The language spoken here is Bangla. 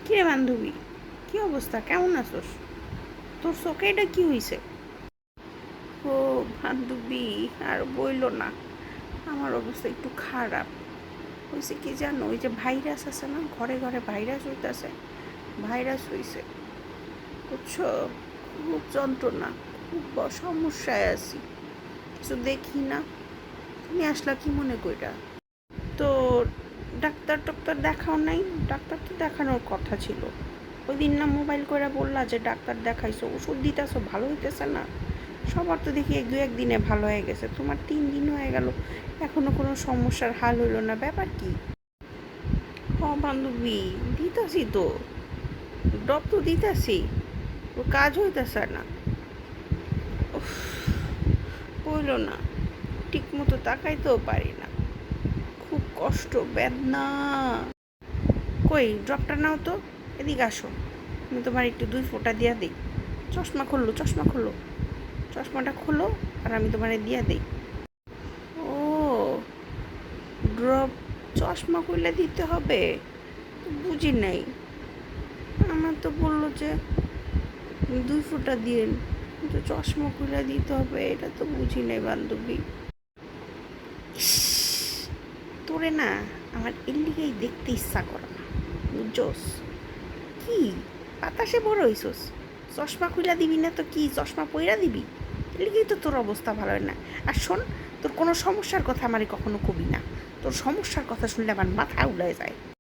কিরে বান্ধবী, কি অবস্থা? কেমন আছোস? তোর চোখে এটা কি হয়েছে? ও বান্ধবী, আর বইলো না। আমার অবস্থা একটু খারাপ হয়েছে। কি জানো, ওই যে ভাইরাস আছে না, ঘরে ঘরে ভাইরাস হইতেছে। ভাইরাস হয়েছে, বুঝছো? খুব যন্ত্রণা, খুব সমস্যায় আছি। কিছু দেখি না। তুমি আসলা কি মনে কইরা? তো ডাক্তার টাক্তার দেখাও নাই? ডাক্তার তো দেখানোর কথা ছিল। ওই দিন না মোবাইল করে বললা যে ডাক্তার দেখাইছো, ওষুধ দিতেছো, ভালো হইতেছে না। সবার তো দেখি দু একদিনে ভালো হয়ে গেছে, তোমার 3 দিন হয়ে গেল, এখনো কোনো সমস্যার হাল হইলো না। ব্যাপার কি? হ বান্ধবী, দিতাছি তো, ডব তো দিতাছি, ও কাজ হইতেছে না। উফ, বইলো না, ঠিক মতো তাকাইতেও পারি না, খুব কষ্ট, বেদনা। কই ড্রপটা নাও তো, এদিকে আসো, আমি তোমার একটু 2 ফোঁটা দিয়া দিই। চশমা খুললো, চশমা খুললো, চশমাটা খোলো, আর আমি তোমার দিয়া দিই। ও, ড্রপ চশমা খুলে দিতে হবে? বুঝি নাই, আমার তো বললো যে 2 ফোঁটা দিন, কিন্তু চশমা খুলে দিতে হবে, এটা তো বুঝি নাই বান্ধবী। ইস, তোরে না আমার এর লিগেই দেখতে ইচ্ছা করে না, বুঝছস? কি বাতাসে বড় হইছস? চশমা খুইলা দিবি না তো কি, চশমা পইরা দিবি? এর লিগেই তো তোর অবস্থা ভালো হয় না। আর শোন, তোর কোনো সমস্যার কথা আমারে কখনো কবি না। তোর সমস্যার কথা শুনলে আমার মাথা উড়ায় যায়।